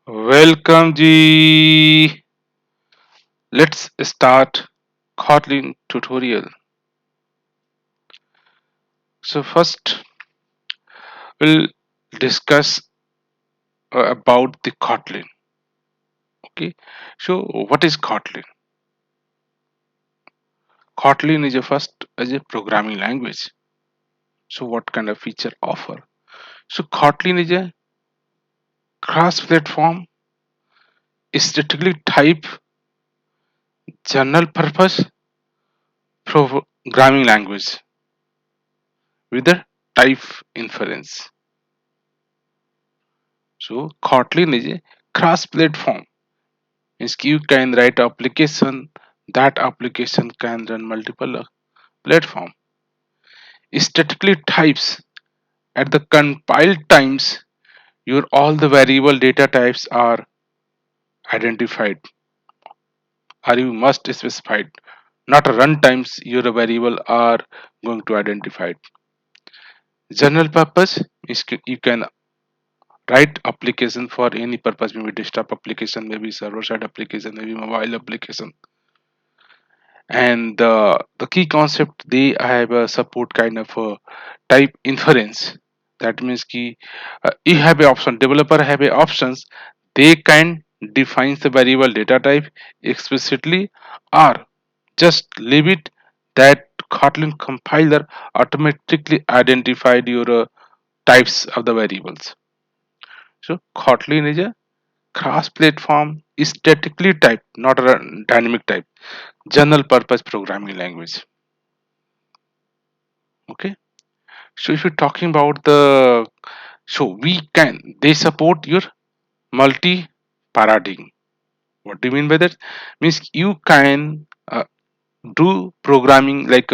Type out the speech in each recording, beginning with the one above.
Welcome G. Let's start Kotlin tutorial. So first we'll discuss about the Kotlin. Okay. So what is Kotlin? Kotlin is a first as a programming language. So what kind of feature offer? So Kotlin is a cross-platform, statically type, general purpose programming language with a type inference. So Kotlin is a cross-platform. Means you can write application, that application can run multiple platform. Statically types at the compiled times your all the variable data types are identified or you must specified, not a run times your variable are going to identified. General purpose is you can write application for any purpose, maybe desktop application, maybe server side application, maybe mobile application. And the key concept they have a support kind of a type inference. That means key you have a option, developer have a options, they can define the variable data type explicitly or just leave it that Kotlin compiler automatically identified your types of the variables. So Kotlin is a cross platform statically typed, not a dynamic type, general purpose programming language. Okay. So if you're talking about the, so we can, they support your multi paradigm. What do you mean by that? Means you can do programming like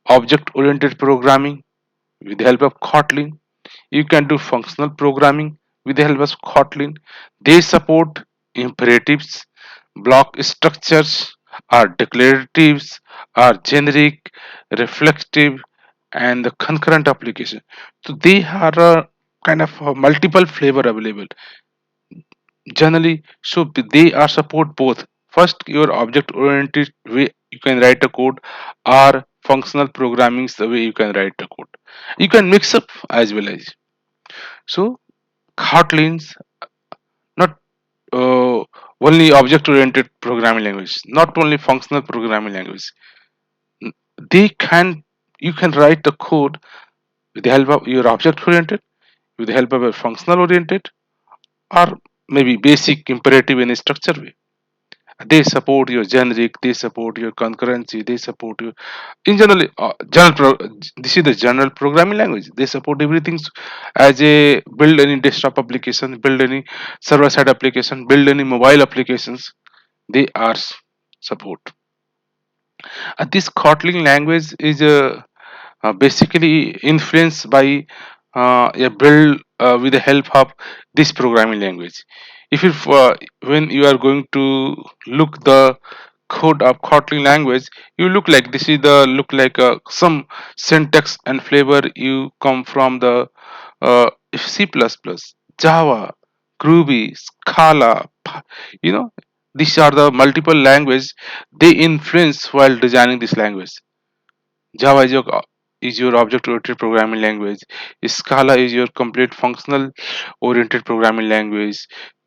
object oriented programming with the help of Kotlin. You can do functional programming with the help of Kotlin. They support imperatives, block structures, are declaratives, are generic, reflective, and the concurrent application. So they are kind of multiple flavor available. Generally, so they are support both. First, your object oriented way you can write a code, or functional programming is the way you can write a code. You can mix up as well as. So Kotlins not only object oriented programming language, not only functional programming language. They can, you can write the code with the help of your object oriented, with the help of a functional oriented, or maybe basic imperative in a structure way. They support your generic, they support your concurrency, they support you in general this is the general programming language. They support everything as a build any desktop application, build any server side application, build any mobile applications. They are support. This Kotlin language is basically influenced by a build with the help of this programming language. If you when you are going to look the code of Kotlin language, you look like this is the look like some syntax and flavor you come from the C++, Java, Groovy, Scala, you know, these are the multiple language they influence while designing this language. Java is your object-oriented programming language. Scala is your complete functional oriented programming language.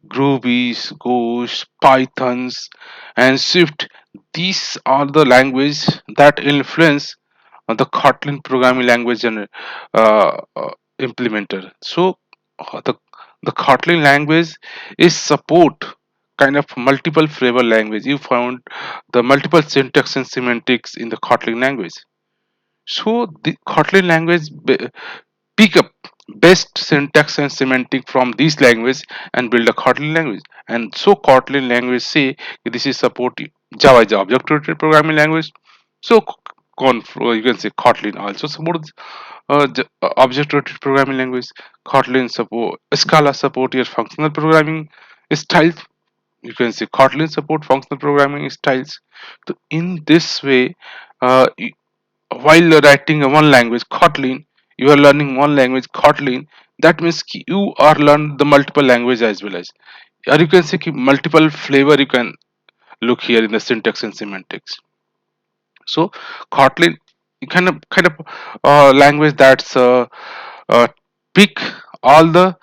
Groovy, Ghost, Pythons, and Swift. These are the language that influence the Kotlin programming language and implementer. So the Kotlin language is support kind of multiple flavor language. You found the multiple syntax and semantics in the Kotlin language. So the Kotlin language pick up best syntax and semantic from this language and build a Kotlin language. And so Kotlin language say this is support Java is object-oriented programming language. So you can say Kotlin also supports object-oriented programming language. Kotlin support Scala support your functional programming styles. You can say Kotlin support functional programming styles. So in this way, uh, while writing a one language Kotlin, you are learning one language Kotlin. That means you are learn the multiple language as well as. or you can say multiple flavor you can look here in the syntax and semantics. So Kotlin kind of language that's uh, pick all the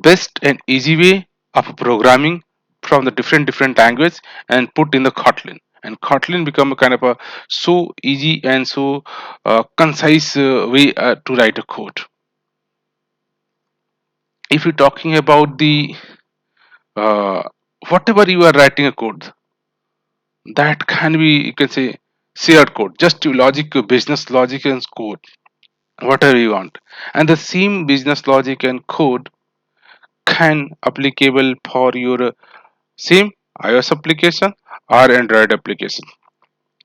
best and easy way of programming from the different language and put in the Kotlin, and Kotlin become a kind of a so easy and so concise way to write a code. If you're talking about the uh, whatever you are writing a code, that can be, you can say, shared code, just your logic, your business logic and code, whatever you want. And the same business logic and code can applicable for your same iOS application or Android application.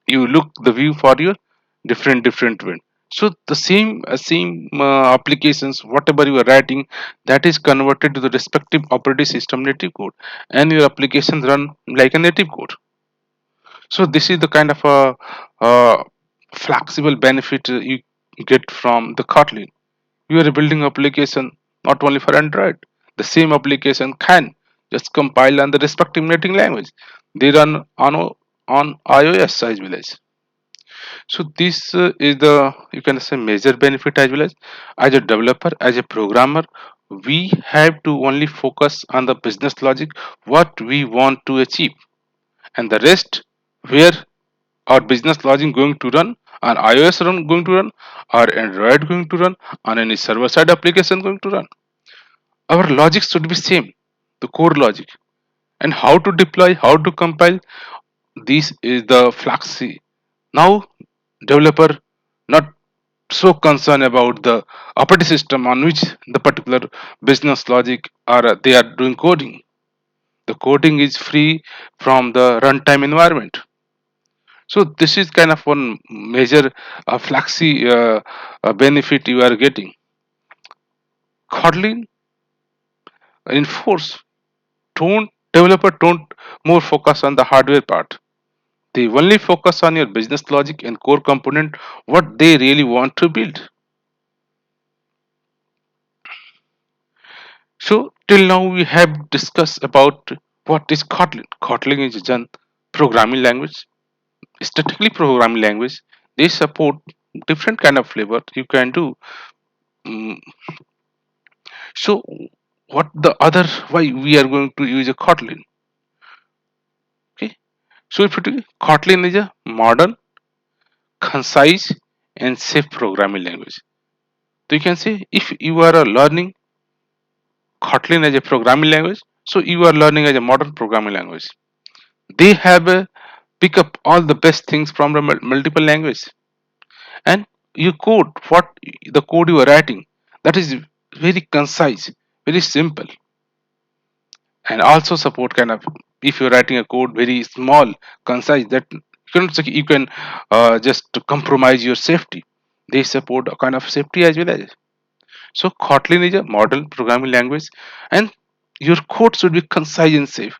You look the view for your different way. So the same applications, whatever you are writing, that is converted to the respective operating system native code, and your applications run like a native code. So this is the kind of a flexible benefit you get from the Kotlin. You are building application not only for Android. The same application can just compile on the respective native language. They run on iOS as well as. So this is the, you can say, major benefit as a developer, as a programmer, we have to only focus on the business logic, what we want to achieve, and the rest where our business logic going to run, on iOS going to run, or Android going to run, on any server side application going to run. Our logic should be same, the core logic, and how to deploy, how to compile. This is the flaxy. Now developer not so concerned about the operating system on which the particular business logic or they are doing coding. The coding is free from the runtime environment. So this is kind of one major flaxy benefit you are getting. Kotlin enforce, don't developer don't more focus on the hardware part. They only focus on your business logic and core component, what they really want to build. So till now we have discussed about what is Kotlin. Kotlin is a programming language, statically programming language. They support different kind of flavor you can do. Mm, So what the other, why we are going to use a Kotlin? Okay. So if you take Kotlin is a modern, concise, and safe programming language. So you can say if you are learning Kotlin as a programming language, so you are learning as a modern programming language. They have pick up all the best things from the multiple language, and you code what the code you are writing, that is very concise, very simple, and also support kind of, if you're writing a code very small, concise, that you can just compromise your safety. They support a kind of safety as well as. So Kotlin is a model programming language, and your code should be concise and safe.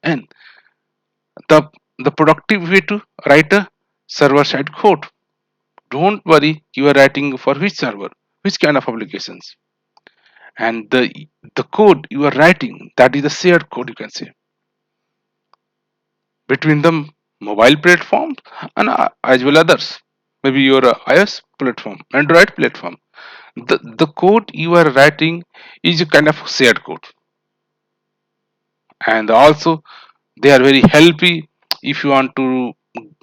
And the the productive way to write a server side code. Don't worry, you are writing for which server, which kind of applications, and the code you are writing, that is the shared code, you can say, between the mobile platform and as well others, maybe your iOS platform, Android platform. The code you are writing is a kind of shared code, and also they are very helpy. If you want to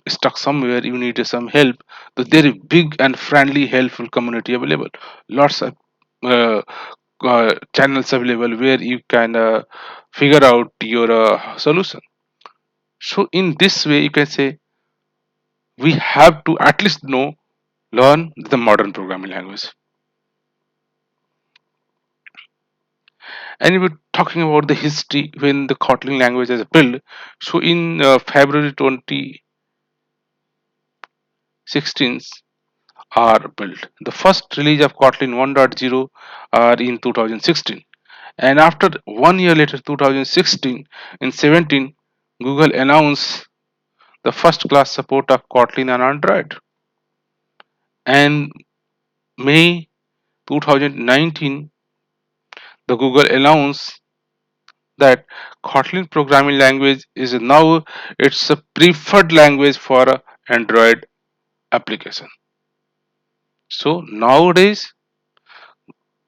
stuck somewhere, you need some help, so there is big and friendly helpful community available, lots of uh, channels available where you can figure out your solution. So in this way you can say we have to at least know, learn the modern programming language. And we're talking about the history when the Kotlin language is built. So in February 2016 are built. The first release of Kotlin 1.0 are in 2016. And after 1 year later, 2016, in 17, Google announced the first class support of Kotlin on Android. And May 2019, the Google announced that Kotlin programming language is now it's a preferred language for a Android application. So nowadays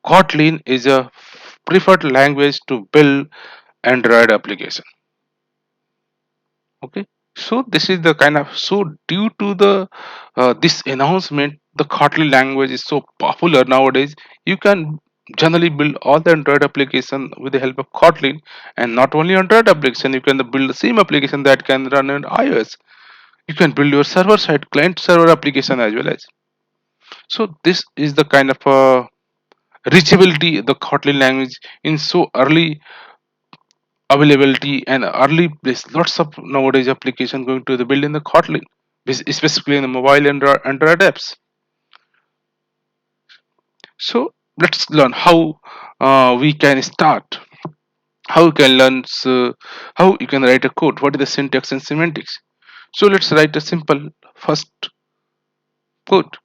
Kotlin is a preferred language to build Android application. Okay, so this is the kind of, so due to the this announcement, the Kotlin language is so popular nowadays. You can generally build all the Android application with the help of Kotlin. And not only Android application, you can build the same application that can run on iOS. You can build your server side client server application as well as. So this is the kind of reachability the Kotlin language in so early availability and early place. Lots of nowadays application going to the build in the Kotlin, specifically in the mobile Android apps. So let's learn how we can start, how you can learn, how you can write a code, what is the syntax and semantics. So let's write a simple first code.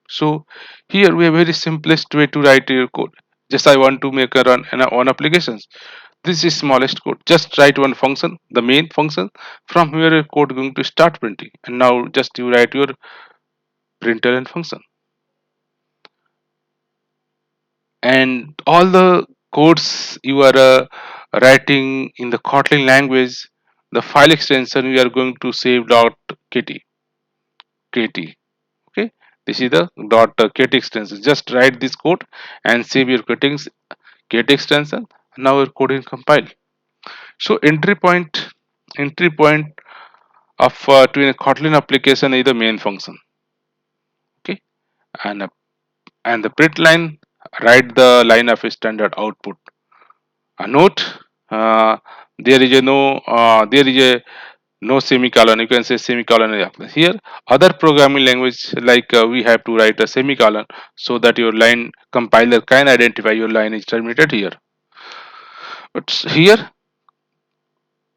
So here we have very simplest way to write your code. Just I want to make a run and on applications. This is smallest code. Just write one function, the main function, from where your code going to start printing. And now just you write your println function. And all the codes you are writing in the Kotlin language, the file extension we are going to save dot kt. Okay, this is the dot kt extension. Just write this code and save your kt extension. Now your code is compiled. So entry point of to a Kotlin application is the main function. Okay, and the print line, write the line of a standard output. A note, there is a no semicolon. You can say semicolon here. Other programming language like we have to write a semicolon so that your line compiler can identify your line is terminated here. But here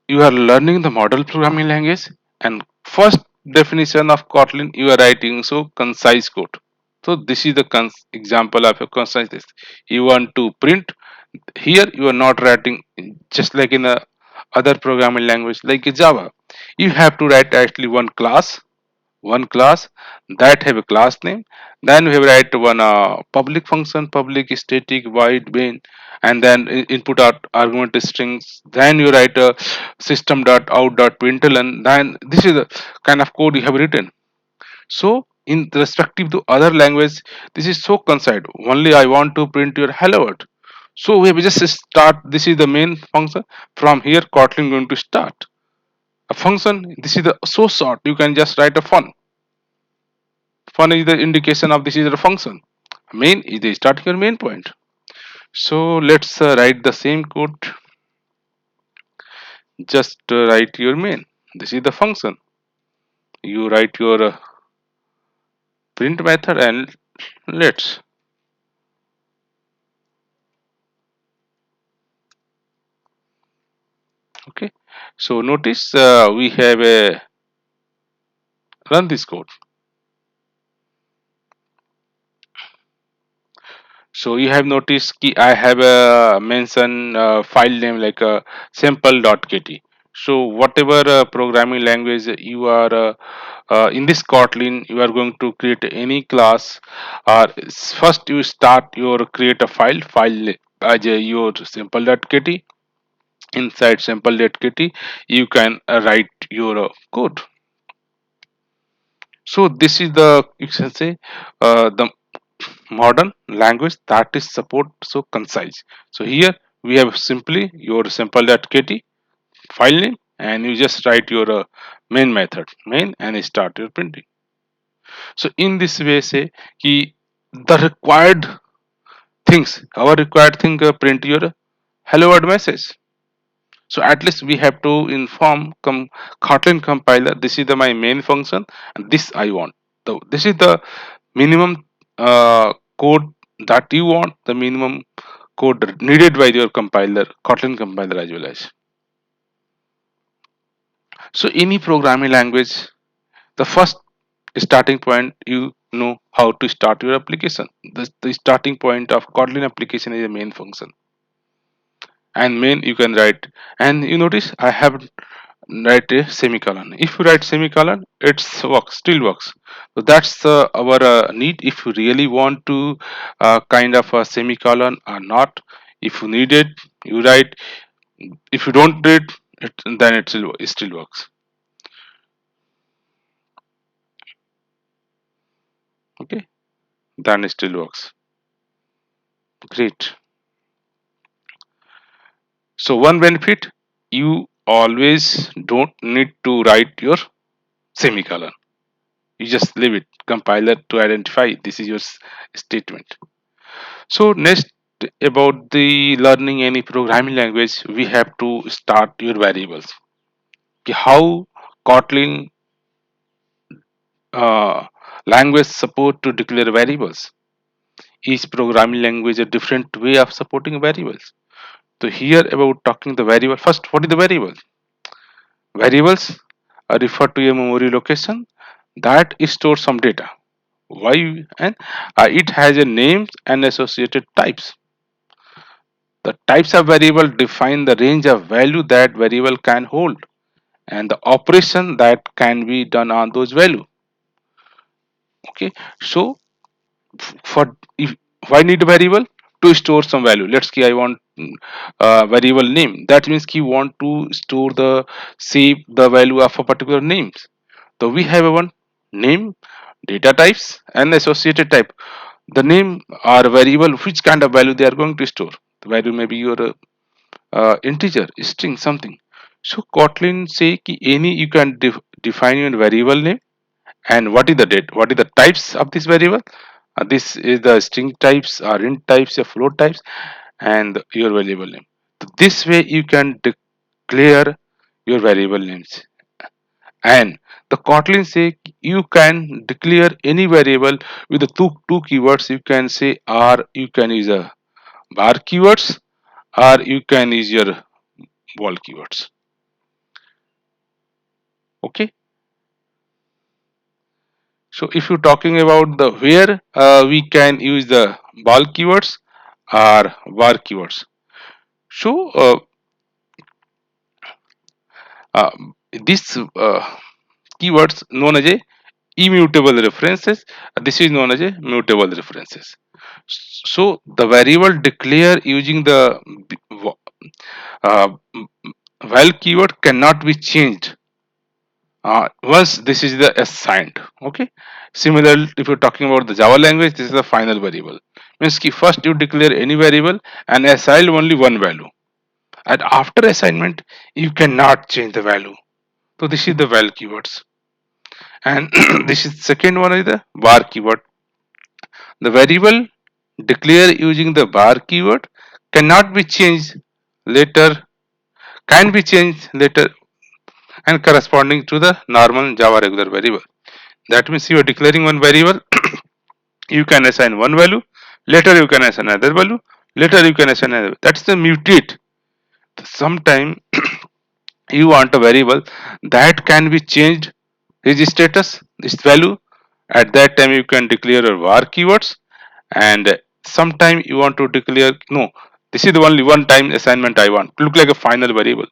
you are learning the model programming language, and first definition of Kotlin you are writing so concise code. So this is the example of a concise this. You want to print. Here you are not writing just like in a other programming language like Java. You have to write actually one class that have a class name. Then we have write one public function, public static void main, and then input out argument strings. Then you write a system dot out dot println. Then this is the kind of code you have written. So in respective to other language, this is so concise. Only I want to print your hello world. So we have just start. This is the main function. From here, Kotlin going to start a function. This is the so short. You can just write a fun. Fun is the indication of this is the function. Main is the starting your main point. So let's write the same code. Just write your main. This is the function. You write your print method and let's. Okay. So notice we have a run this code. So you have noticed ki I have a mention file name like sample.kt. So whatever programming language you are in this Kotlin, you are going to create any class. First you start your create a file as your sample.kt. Inside sample.kt, you can write your code. So this is the, you can say, the modern language that is support so concise. So here we have simply your sample.kt file name, and you just write your main method main and start your printing. So in this way, say ki the required things, our required thing, print your hello world message. So at least we have to inform Kotlin compiler, this is the my main function and this I want. So this is the minimum code that you want, the minimum code needed by your compiler, Kotlin compiler as well as. So any programming language, the first starting point, you know how to start your application. The starting point of Kotlin application is a main function. and main you can write. And you notice I have write a semicolon. If you write semicolon, it's works, still works. So that's our need. If you really want to kind of a semicolon or not, if you need it, you write. If you don't read it, then it still works. Okay, then it still works. Great. So one benefit, you always don't need to write your semicolon. You just leave it compiler to identify this is your statement. So next, about the learning any programming language, we have to start your variables. Okay, how Kotlin uh, language support to declare variables. Each programming language a different way of supporting variables. So here about talking the variable. First, what is the variable? Variables are referred to a memory location that stores some data. Why? And it has a name and associated types. The types of variable define the range of value that variable can hold and the operation that can be done on those value. Okay, so for if why need a variable to store some value? Let's say I want variable name. That means you want to store the save the value of a particular names. So we have a one name, data types, and associated type. The name or variable, which kind of value they are going to store. The value may be your integer, string, something. So Kotlin say ki any you can define your variable name and what is the date, what is the types of this variable. This is the string types or int types or float types and your variable name. So this way you can declare your variable names. And the Kotlin say you can declare any variable with the two keywords. You can say or you can use a bar keywords or you can use your wall keywords. Okay, so if you're talking about the where we can use the ball keywords or var keywords. So uh, this keywords known as a immutable references. This is known as a mutable references. So the variable declare using the uh, val keyword cannot be changed once this is the assigned. Okay, similar if you're talking about the Java language, this is the final variable. Means ki first you declare any variable and assign only one value, and after assignment you cannot change the value. So this is the val keywords. And this is second one is the bar keyword. The variable declare using the bar keyword cannot be changed later, can be changed later and corresponding to the normal Java regular variable. That means you are declaring one variable, you can assign one value, later you can assign another value, later you can assign another. That's the mutate. Sometime you want a variable that can be changed his status, this value. At that time you can declare your var keywords, and sometime you want to declare no. This is the only one time assignment I want. Look like a final variable.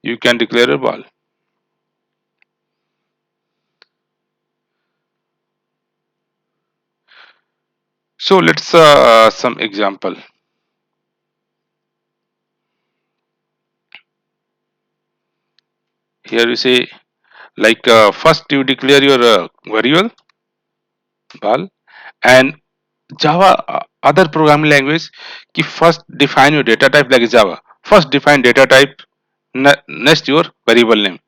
You can declare a val. So let's some example. Here you say like first you declare your variable val, and Java other programming language ki first define your data type like Java. First define data type, next your variable name.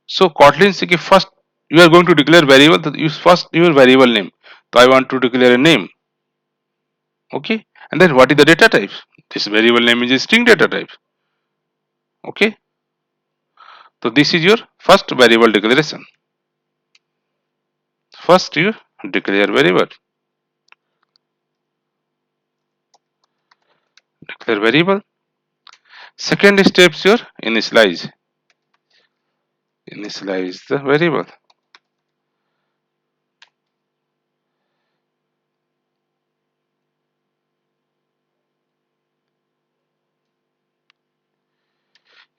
So Kotlin say ki first you are going to declare variable, use first your variable name. So I want to declare a name. Okay, and then what is the data type? This variable name is a string data type. Okay, so this is your first variable declaration. First you declare variable, declare variable. Second steps your initialize, initialize the variable.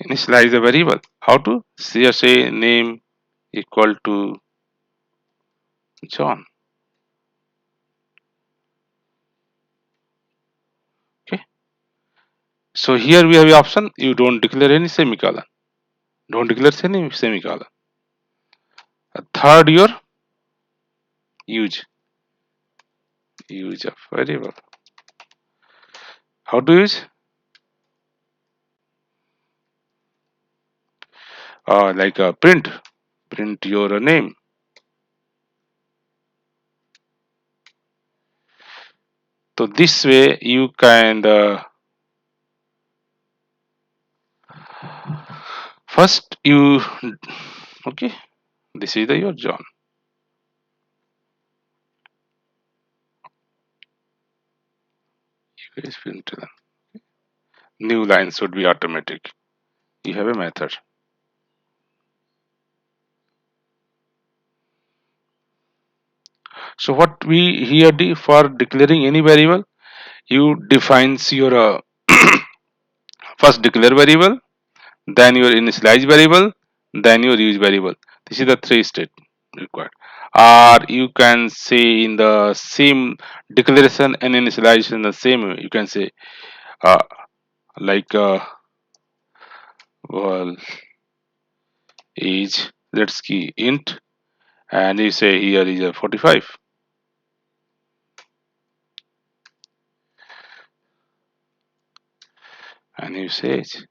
Initialize a variable. How to? Say name equal to John. Okay. So here we have the option. You don't declare any semicolon. Don't declare any semicolon. A third, your use of variable. How to use? Like a print your name. So this way you can first you okay. This is the your John. You guys print them. New line should be automatic. You have a method. So what we here do for declaring any variable, you defines your first declare variable, then your initialize variable, then your use variable. This is the three step required. Or you can say in the same declaration and initialization the same way. You can say uh, like well age, let's key int, and you say here is a 45, and you say age.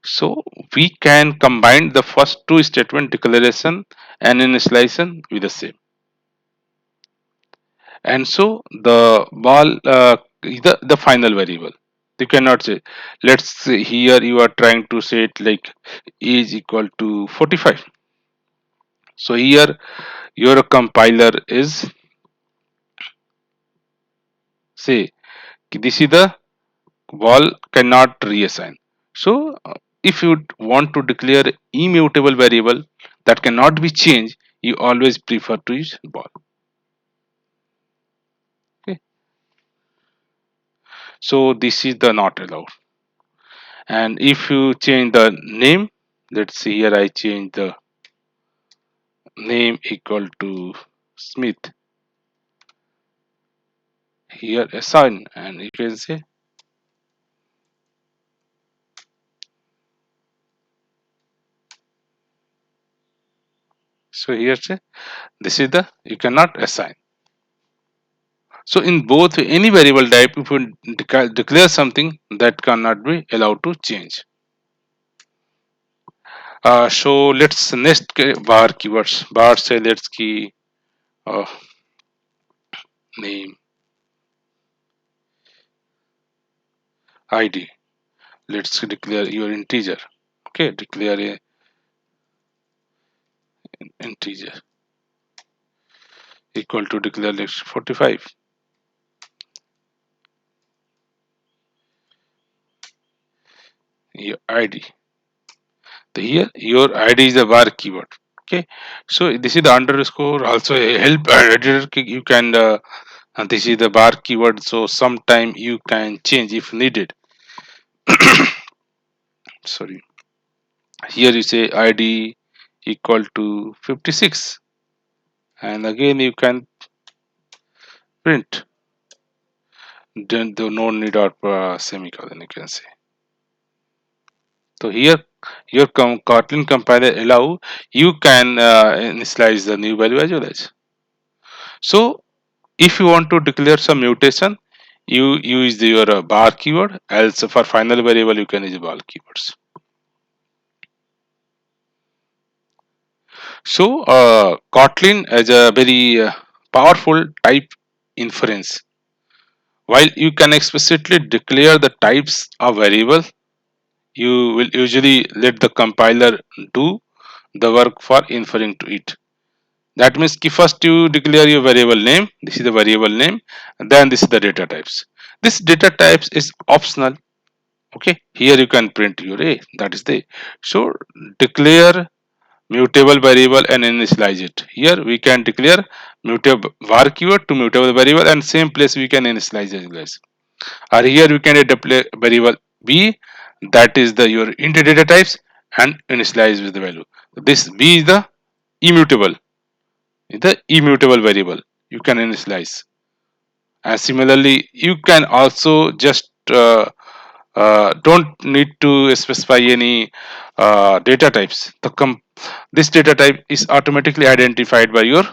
So we can combine the first two statement declaration and initialization with the same. And so the ball is the final variable. You cannot say, let's say here you are trying to say it like is equal to 45. So here your compiler is say this is the wall cannot reassign. So if you want to declare immutable variable that cannot be changed, you always prefer to use ball. Okay. So this is the not allowed. And if you change the name, let's see here I change the name equal to Smith, here assign, and you can say so here say this is the you cannot assign. So in both any variable type, if you declare something that cannot be allowed to change. So let's next bar keywords. Bar say let's key uh, name ID. Let's declare your integer. Okay, declare a integer equal to declare let's 45. Your ID. The here your ID is the var keyword. Okay, so this is the underscore also a help editor. You can this is the bar keyword. So sometime you can change if needed. Sorry. Here you say ID equal to 56, and again you can print. Then the no need or semicolon you can say. So here your Kotlin compiler allow you can initialize the new value as well as. So if you want to declare some mutation, you use your bar keyword. Else for final variable you can use bar keywords. So Kotlin is a very powerful type inference. While you can explicitly declare the types of variable, you will usually let the compiler do the work for inferring to it. That means ki first you declare your variable name. This is the variable name, and then this is the data types. This data types is optional. Okay, here you can print your a, that is the. So declare mutable variable and initialize it. Here we can declare mutable var keyword to mutable variable, and same place we can initialize as well. Or here we can declare variable b, that is the your int data types, and initialize with the value. This b is the immutable variable you can initialize. And similarly, you can also just don't need to specify any data types. This data type is automatically identified by your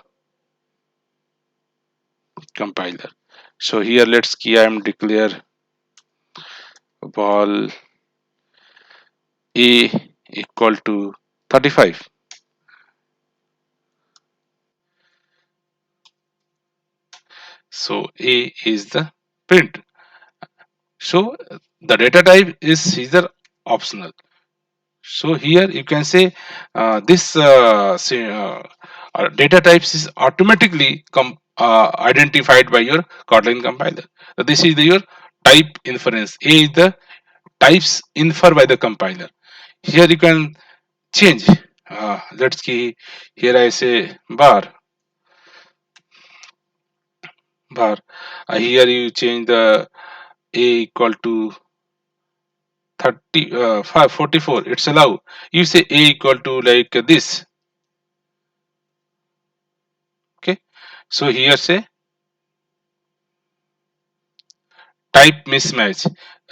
compiler. So here let's key I am declare val a equal to 35. So a is the print. So the data type is either optional. So here you can say this data types is automatically identified by your Kotlin compiler. So this is your type inference. A is the types infer by the compiler. Here you can change. Let's see. Here I say bar. Here you change the a equal to 44. It's allow. You say a equal to like this. Okay. So here say type mismatch,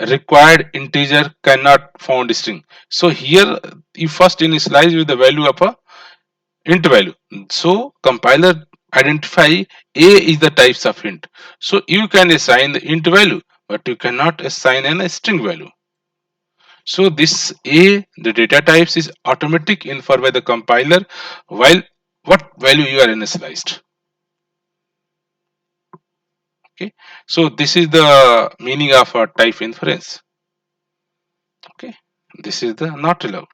required integer cannot found string. So here you first initialize with the value of a int value. So compiler identify a is the types of int. So you can assign the int value, but you cannot assign a string value. So this a, the data types, is automatic infer by the compiler while what value you are initialized. Okay. So this is the meaning of a type inference. Okay. This is the not allowed.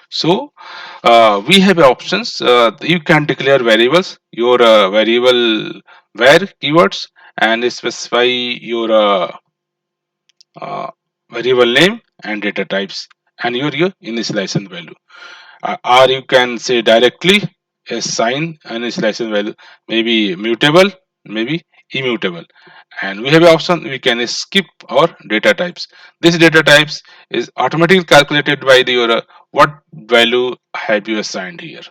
So we have options. You can declare variables, your variable var keywords, and specify your variable name and data types, and your initialization value. Or you can say directly assign an initialization value, maybe mutable, maybe immutable. And we have an option, we can skip our data types. This data types is automatically calculated by the your what value have you assigned here.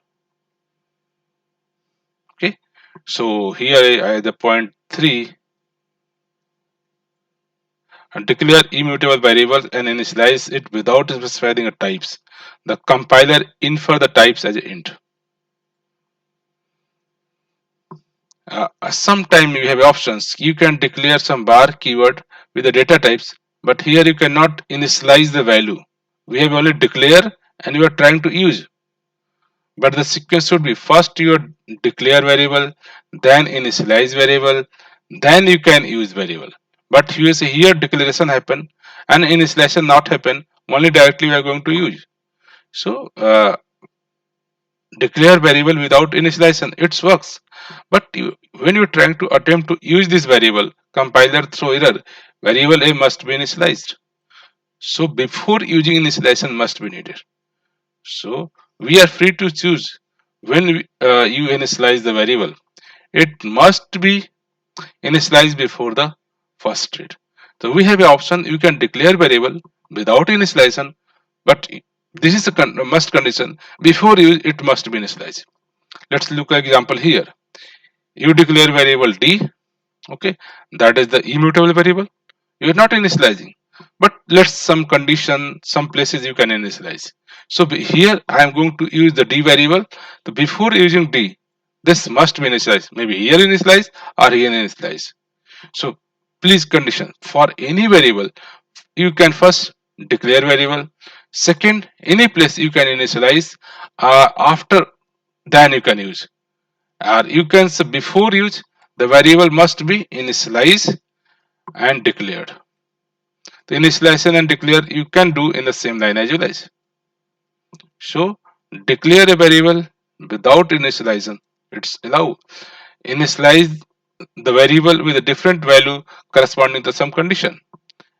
Okay. So here the point 3, declare immutable variables and initialize it without specifying the types. The compiler infer the types as int. Sometime you have options. You can declare some bar keyword with the data types, but here you cannot initialize the value. We have only declare and you are trying to use. But the sequence should be first you declare variable, then initialize variable, then you can use variable. But you say here declaration happen and initialization not happen, only directly we are going to use. So declare variable without initialization, it works. But when you're trying to attempt to use this variable, compiler throw error, variable a must be initialized. So before using initialization must be needed. So we are free to choose when you initialize the variable, it must be initialized before the first read. So we have an option, you can declare variable without initialization, but this is a must condition, before you it must be initialized. Let's look at example here. You declare variable d, okay, that is the immutable variable. You are not initializing, but let's some condition, some places you can initialize. So here I am going to use the d variable. So before using d, this must be initialized, maybe here initialize or here initialize. So please condition for any variable, you can first declare variable, second any place you can initialize, after then you can use, or you can say before use the variable must be initialized and declared. The initialization and declare you can do in the same line as well as. So declare a variable without initialization, it's allow. Initialize the variable with a different value corresponding to some condition,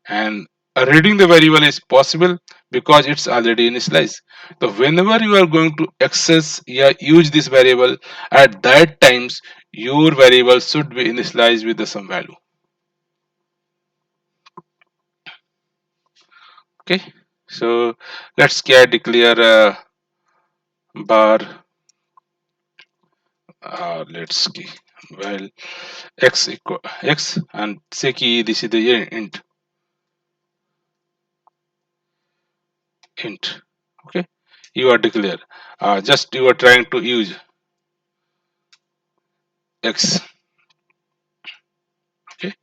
and reading the variable is possible because it's already initialized. So whenever you are going to access, yeah, use this variable, at that times your variable should be initialized with the some value. Okay, so let's get declare bar, let's key well x equal x and say key this is the int. Okay, you are declare just you are trying to use x. Okay,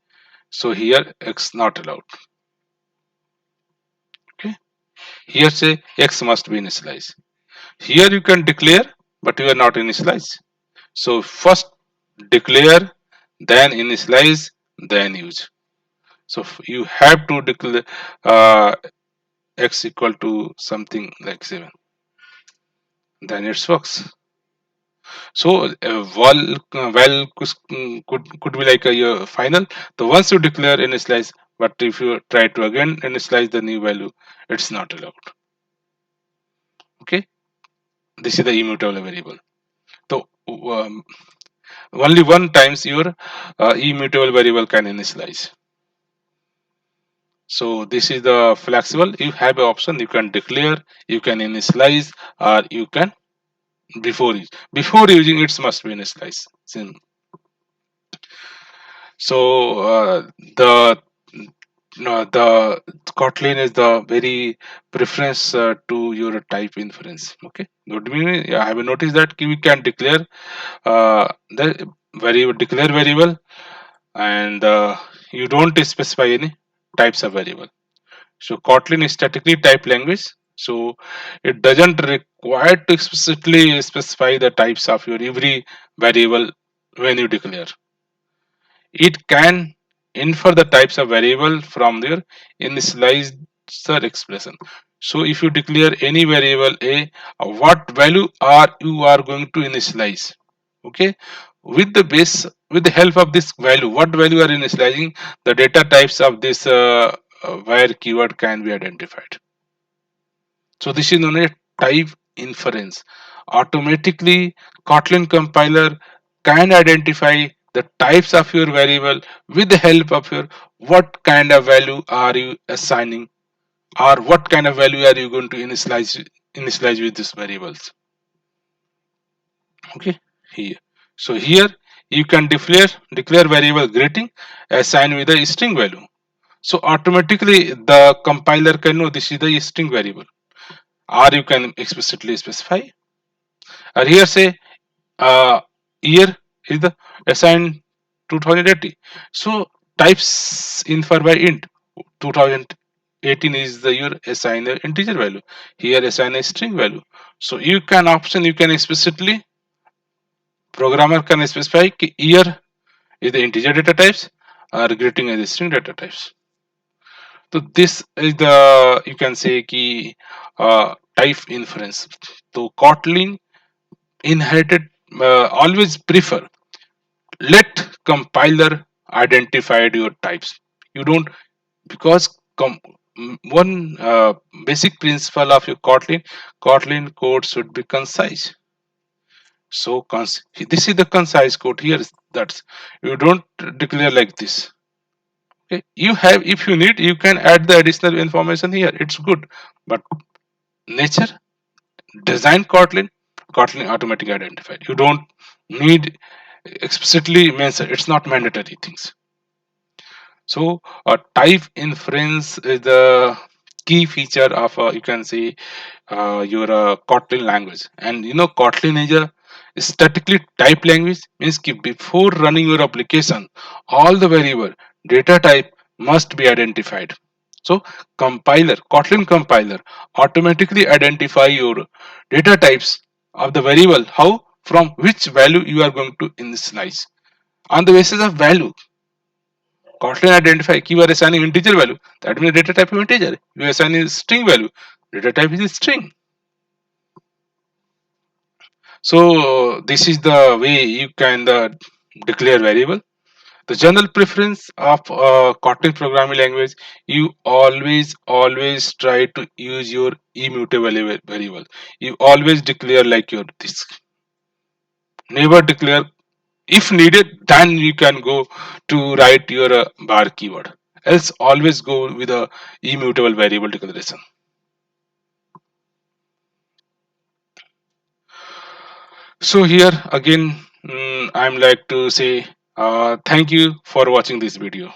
so here x not allowed. Okay, here say x must be initialized. Here you can declare, but you are not initialized. So first declare, then initialize, then use. So you have to declare x equal to something like 7, then it works. So could be like a your final. The once you declare initialize, but if you try to again initialize the new value, it's not allowed. Okay, this is the immutable variable. So only one times your immutable variable can initialize. So this is the flexible. You have an option. You can declare, you can initialize, or you can before using it must be initialized. So the the Kotlin is the very preference to your type inference. Okay, what do you mean? Yeah, I have noticed that we can declare the variable, declare variable, and you don't specify any types of variable. So Kotlin is statically typed language, so it doesn't require to explicitly specify the types of your every variable when you declare. It can infer the types of variable from their initializer expression. So if you declare any variable a, what value are you are going to initialize? Okay, with the help of this value, what value are initializing? The data types of this where keyword can be identified. So this is known as type inference. Automatically, Kotlin compiler can identify the types of your variable with the help of your what kind of value are you assigning, or what kind of value are you going to initialize with these variables. Okay, here. So here you can declare variable greeting assigned with a string value. So automatically the compiler can know this is the string variable, or you can explicitly specify. Or here say year is the assigned 2080. So types infer by int 2018 is the year assign the integer value. Here assign a string value. So you can option you can explicitly programmer can specify year is the integer data types or greeting is the string data types. So this is the you can say key type inference. So Kotlin inherited always prefer let compiler identified your types. You don't because one basic principle of your Kotlin code should be concise. So this is the concise code here. That's you don't declare like this. Okay, you have if you need you can add the additional information here. It's good, but nature design Kotlin automatically identified. You don't need explicitly mention. It's not mandatory things. So type inference is the key feature of you can say your Kotlin language. And you know Kotlin is a statically typed language means ki before running your application, all the variable data type must be identified. So Kotlin compiler automatically identify your data types of the variable. How? From which value you are going to initialize. On the basis of value, Kotlin identify keyword assigning integer value. That means data type is integer. You assign a string value. Data type is a string. So this is the way you can declare variable. The general preference of Kotlin programming language, you always try to use your immutable variable. You always declare like your this. Never declare If needed, then you can go to write your bar keyword. Else always go with a immutable variable declaration. So here again, I'm like to say thank you for watching this video.